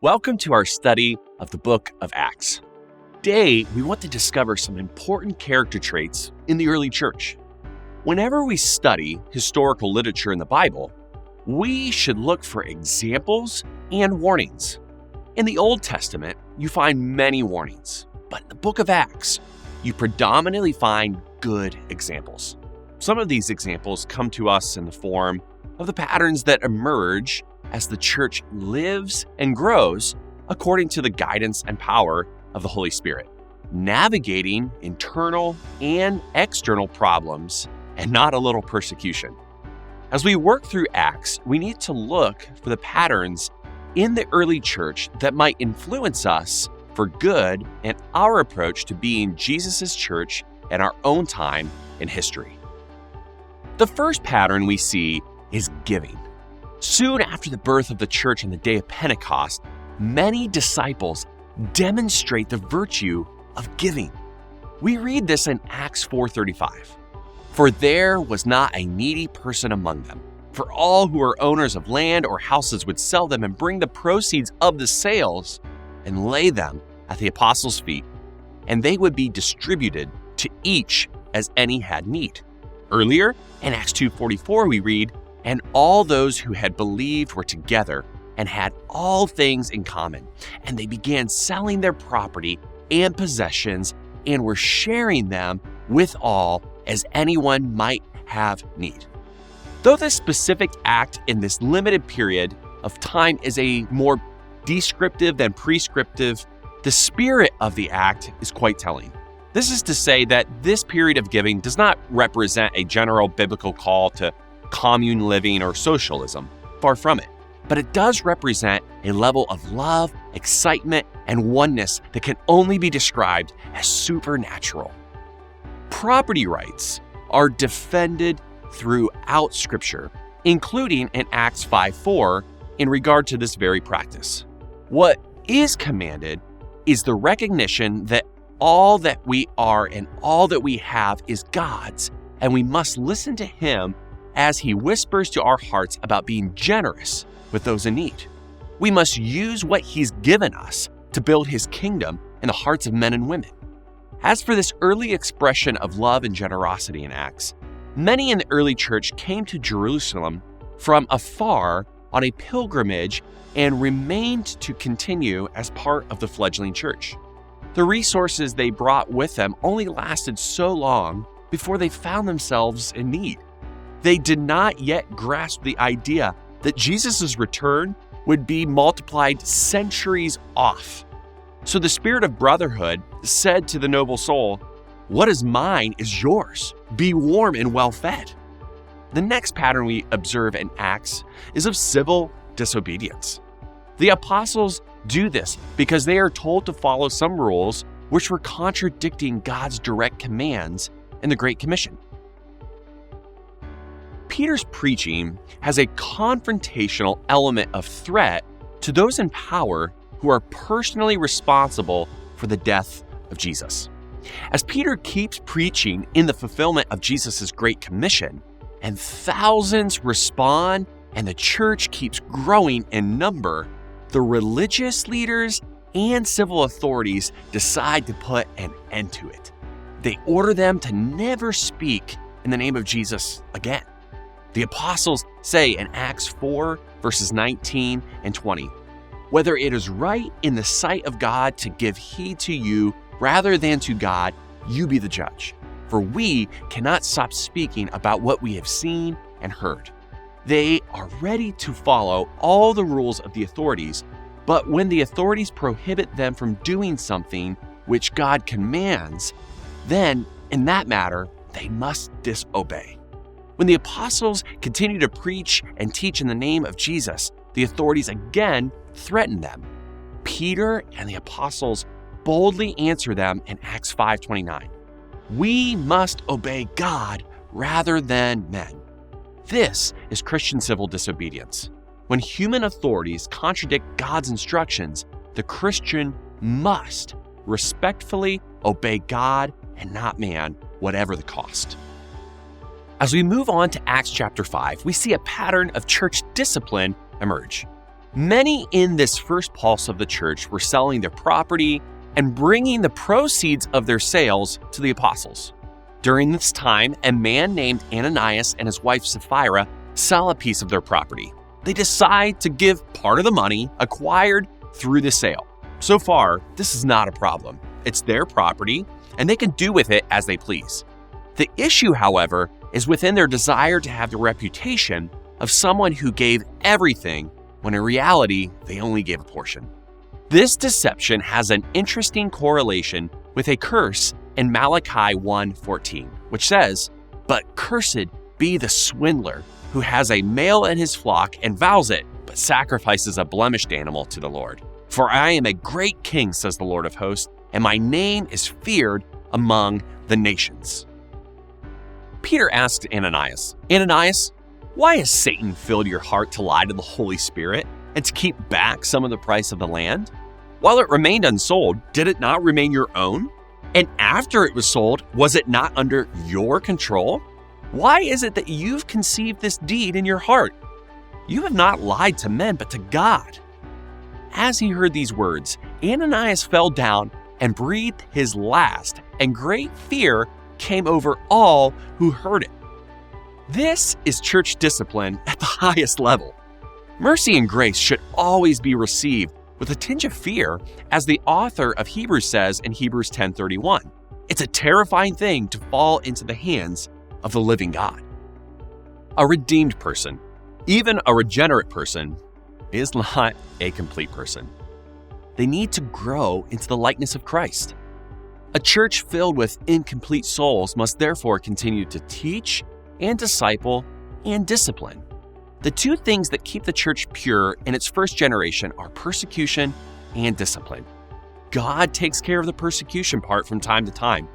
Welcome to our study of the book of Acts. Today, we want to discover some important character traits in the early church. Whenever we study historical literature in the Bible, we should look for examples and warnings. In the Old Testament, you find many warnings, but in the book of Acts, you predominantly find good examples. Some of these examples come to us in the form of the patterns that emerge as the church lives and grows according to the guidance and power of the Holy Spirit, navigating internal and external problems and not a little persecution. As we work through Acts, we need to look for the patterns in the early church that might influence us for good and our approach to being Jesus' church in our own time in history. The first pattern we see is giving. Soon after the birth of the church on the day of Pentecost, many disciples demonstrate the virtue of giving. We read this in Acts 4:35. For there was not a needy person among them. For all who were owners of land or houses would sell them and bring the proceeds of the sales and lay them at the apostles' feet, and they would be distributed to each as any had need. Earlier, in Acts 2:44, we read, and all those who had believed were together and had all things in common, and they began selling their property and possessions and were sharing them with all as anyone might have need. Though this specific act in this limited period of time is a more descriptive than prescriptive, the spirit of the act is quite telling. This is to say that this period of giving does not represent a general biblical call to commune living or socialism, far from it. But it does represent a level of love, excitement, and oneness that can only be described as supernatural. Property rights are defended throughout Scripture, including in Acts 5:4 in regard to this very practice. What is commanded is the recognition that all that we are and all that we have is God's, and we must listen to Him as He whispers to our hearts about being generous with those in need. We must use what He's given us to build His kingdom in the hearts of men and women. As for this early expression of love and generosity in Acts, many in the early church came to Jerusalem from afar on a pilgrimage and remained to continue as part of the fledgling church. The resources they brought with them only lasted so long before they found themselves in need. They did not yet grasp the idea that Jesus' return would be multiplied centuries off. So the spirit of brotherhood said to the noble soul, "What is mine is yours. Be warm and well fed." The next pattern we observe in Acts is of civil disobedience. The apostles do this because they are told to follow some rules which were contradicting God's direct commands in the Great Commission. Peter's preaching has a confrontational element of threat to those in power who are personally responsible for the death of Jesus. As Peter keeps preaching in the fulfillment of Jesus' Great Commission, and thousands respond and the church keeps growing in number, the religious leaders and civil authorities decide to put an end to it. They order them to never speak in the name of Jesus again. The apostles say in Acts 4, verses 19 and 20, whether it is right in the sight of God to give heed to you rather than to God, you be the judge. For we cannot stop speaking about what we have seen and heard. They are ready to follow all the rules of the authorities, but when the authorities prohibit them from doing something which God commands, then in that matter, they must disobey. When the apostles continue to preach and teach in the name of Jesus, the authorities again threaten them. Peter and the apostles boldly answer them in Acts 5:29. We must obey God rather than men. This is Christian civil disobedience. When human authorities contradict God's instructions, the Christian must respectfully obey God and not man, whatever the cost. As we move on to Acts chapter 5, we see a pattern of church discipline emerge. Many in this first pulse of the church were selling their property and bringing the proceeds of their sales to the apostles. During this time, a man named Ananias and his wife Sapphira sell a piece of their property. They decide to give part of the money acquired through the sale. So far, this is not a problem. It's their property, and they can do with it as they please. The issue, however, is within their desire to have the reputation of someone who gave everything when in reality, they only gave a portion. This deception has an interesting correlation with a curse in Malachi 1:14, which says, "But cursed be the swindler who has a male in his flock and vows it, but sacrifices a blemished animal to the Lord. For I am a great king, says the Lord of hosts, and my name is feared among the nations." Peter asked Ananias, "Ananias, why has Satan filled your heart to lie to the Holy Spirit and to keep back some of the price of the land? While it remained unsold, did it not remain your own? And after it was sold, was it not under your control? Why is it that you've conceived this deed in your heart? You have not lied to men, but to God." As he heard these words, Ananias fell down and breathed his last, and great fear came over all who heard it. This is church discipline at the highest level. Mercy and grace should always be received with a tinge of fear, as the author of Hebrews says in Hebrews 10:31. It's a terrifying thing to fall into the hands of the living God. A redeemed person, even a regenerate person, is not a complete person. They need to grow into the likeness of Christ. A church filled with incomplete souls must therefore continue to teach and disciple and discipline. The two things that keep the church pure in its first generation are persecution and discipline. God takes care of the persecution part from time to time,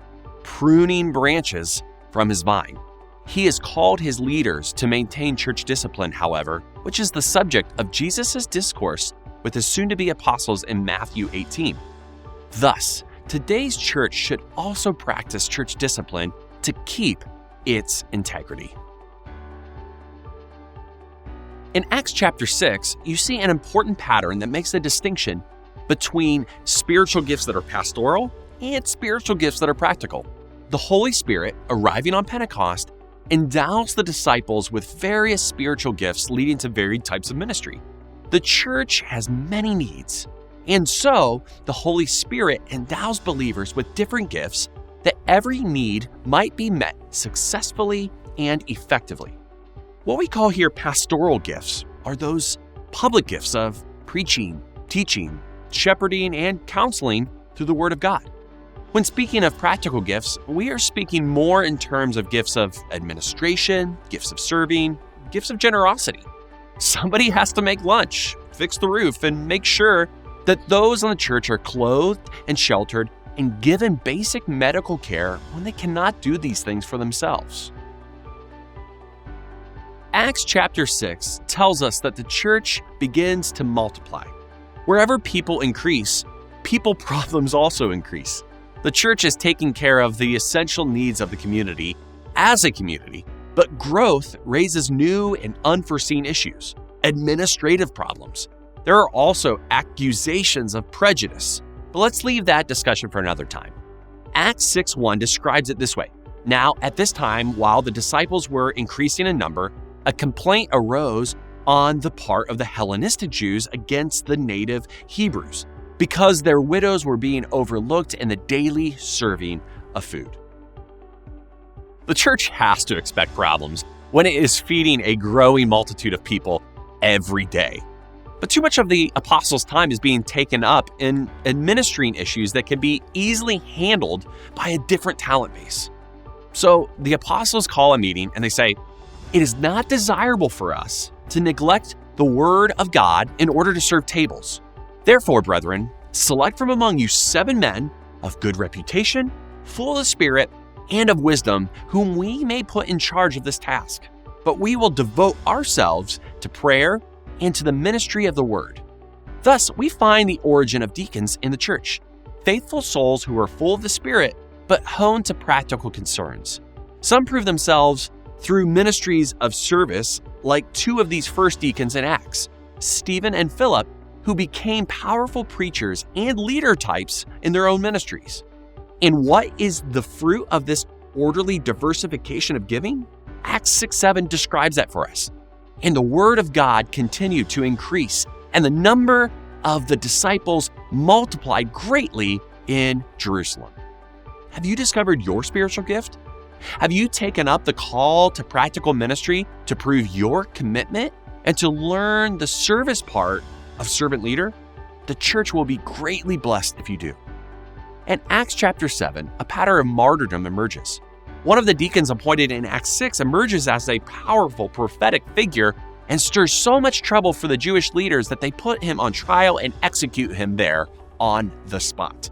pruning branches from his vine. He has called his leaders to maintain church discipline, however, which is the subject of Jesus' discourse with his soon-to-be apostles in Matthew 18. Thus, today's church should also practice church discipline to keep its integrity. In Acts chapter 6, you see an important pattern that makes a distinction between spiritual gifts that are pastoral and spiritual gifts that are practical. The Holy Spirit, arriving on Pentecost, endows the disciples with various spiritual gifts leading to varied types of ministry. The church has many needs, and so the Holy Spirit endows believers with different gifts that every need might be met successfully and effectively. What we call here pastoral gifts are those public gifts of preaching, teaching, shepherding, and counseling through the Word of God. When speaking of practical gifts, we are speaking more in terms of gifts of administration, gifts of serving, gifts of generosity. Somebody has to make lunch, fix the roof, and make sure that those in the church are clothed and sheltered and given basic medical care when they cannot do these things for themselves. Acts chapter 6 tells us that the church begins to multiply. Wherever people increase, people problems also increase. The church is taking care of the essential needs of the community as a community, but growth raises new and unforeseen issues, administrative problems. There are also accusations of prejudice, but let's leave that discussion for another time. Acts 6:1 describes it this way. Now, at this time, while the disciples were increasing in number, a complaint arose on the part of the Hellenistic Jews against the native Hebrews, because their widows were being overlooked in the daily serving of food. The church has to expect problems when it is feeding a growing multitude of people every day. But too much of the apostles' time is being taken up in administering issues that can be easily handled by a different talent base. So the apostles call a meeting and they say, "It is not desirable for us to neglect the word of God in order to serve tables. Therefore, brethren, select from among you 7 men of good reputation, full of the Spirit, and of wisdom, whom we may put in charge of this task. But we will devote ourselves to prayer and to the ministry of the word." Thus, we find the origin of deacons in the church, faithful souls who are full of the Spirit, but honed to practical concerns. Some prove themselves through ministries of service, like 2 of these first deacons in Acts. Stephen and Philip, who became powerful preachers and leader types in their own ministries. And what is the fruit of this orderly diversification of giving? Acts 6:7 describes that for us. And the word of God continued to increase, and the number of the disciples multiplied greatly in Jerusalem. Have you discovered your spiritual gift? Have you taken up the call to practical ministry to prove your commitment and to learn the service part of servant leader? The church will be greatly blessed if you do. In Acts chapter 7, a pattern of martyrdom emerges. One of the deacons appointed in Acts 6 emerges as a powerful prophetic figure and stirs so much trouble for the Jewish leaders that they put him on trial and execute him there on the spot.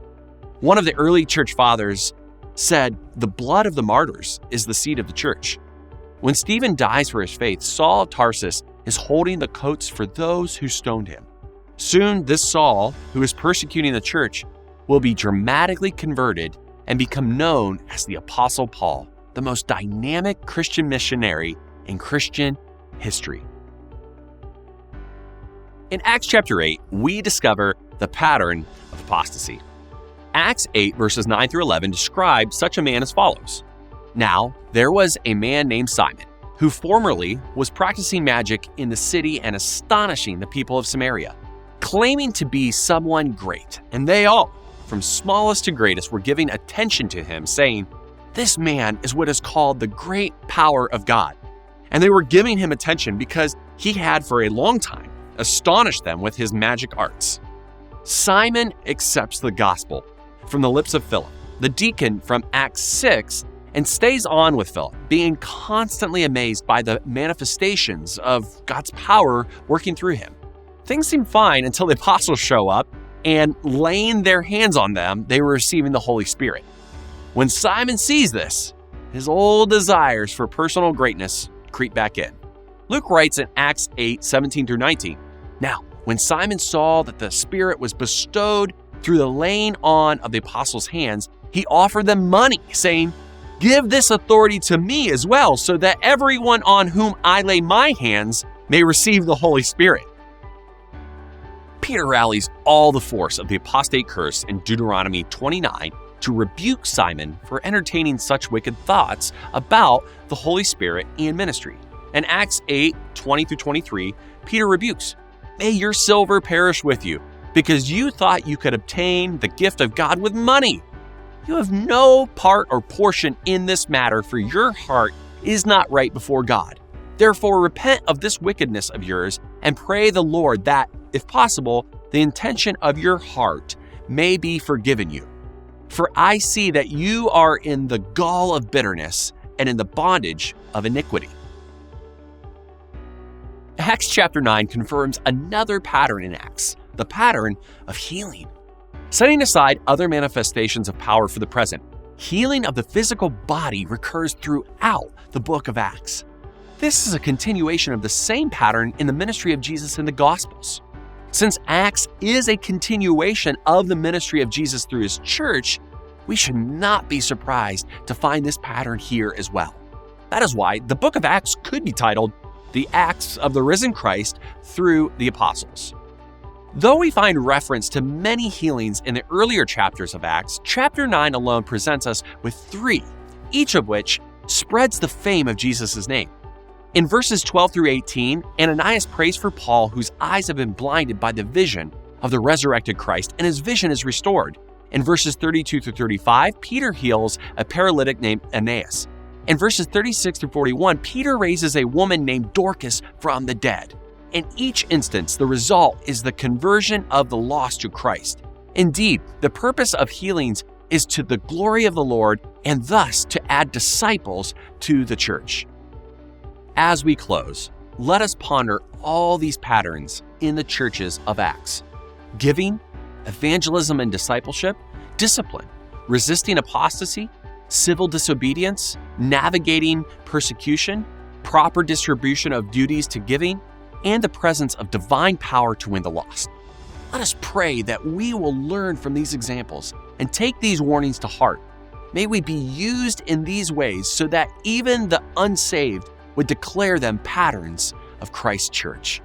One of the early church fathers said, "The blood of the martyrs is the seed of the church." When Stephen dies for his faith, Saul of Tarsus is holding the coats for those who stoned him. Soon, this Saul, who is persecuting the church, will be dramatically converted and become known as the Apostle Paul, the most dynamic Christian missionary in Christian history. In Acts chapter 8, we discover the pattern of apostasy. Acts 8 verses 9 through 11 describe such a man as follows. Now, there was a man named Simon, who formerly was practicing magic in the city and astonishing the people of Samaria, claiming to be someone great. And they all, from smallest to greatest, were giving attention to him, saying, "This man is what is called the great power of God." And they were giving him attention because he had for a long time astonished them with his magic arts. Simon accepts the gospel from the lips of Philip, the deacon from Acts 6, and stays on with Philip, being constantly amazed by the manifestations of God's power working through him. Things seem fine until the apostles show up, and laying their hands on them, they were receiving the Holy Spirit. When Simon sees this, his old desires for personal greatness creep back in. Luke writes in Acts 8:17 through 19, "Now, when Simon saw that the Spirit was bestowed through the laying on of the apostles' hands, he offered them money, saying, 'Give this authority to me as well, so that everyone on whom I lay my hands may receive the Holy Spirit.'" Peter rallies all the force of the apostate curse in Deuteronomy 29 to rebuke Simon for entertaining such wicked thoughts about the Holy Spirit and ministry. In Acts 8:20 through 23, Peter rebukes, "May your silver perish with you, because you thought you could obtain the gift of God with money. You have no part or portion in this matter, for your heart is not right before God. Therefore repent of this wickedness of yours and pray the Lord that, if possible, the intention of your heart may be forgiven you. For I see that you are in the gall of bitterness and in the bondage of iniquity." Acts chapter 9 confirms another pattern in Acts, the pattern of healing. Setting aside other manifestations of power for the present, healing of the physical body recurs throughout the book of Acts. This is a continuation of the same pattern in the ministry of Jesus in the Gospels. Since Acts is a continuation of the ministry of Jesus through his church, we should not be surprised to find this pattern here as well. That is why the book of Acts could be titled The Acts of the Risen Christ through the Apostles. Though we find reference to many healings in the earlier chapters of Acts, chapter 9 alone presents us with 3, each of which spreads the fame of Jesus' name. In verses 12 through 18, Ananias prays for Paul, whose eyes have been blinded by the vision of the resurrected Christ, and his vision is restored. In verses 32 through 35, Peter heals a paralytic named Aeneas. In verses 36 through 41, Peter raises a woman named Dorcas from the dead. In each instance, the result is the conversion of the lost to Christ. Indeed, the purpose of healings is to the glory of the Lord and thus to add disciples to the church. As we close, let us ponder all these patterns in the churches of Acts: giving, evangelism and discipleship, discipline, resisting apostasy, civil disobedience, navigating persecution, proper distribution of duties to giving, and the presence of divine power to win the lost. Let us pray that we will learn from these examples and take these warnings to heart. May we be used in these ways so that even the unsaved would declare them patterns of Christ's church.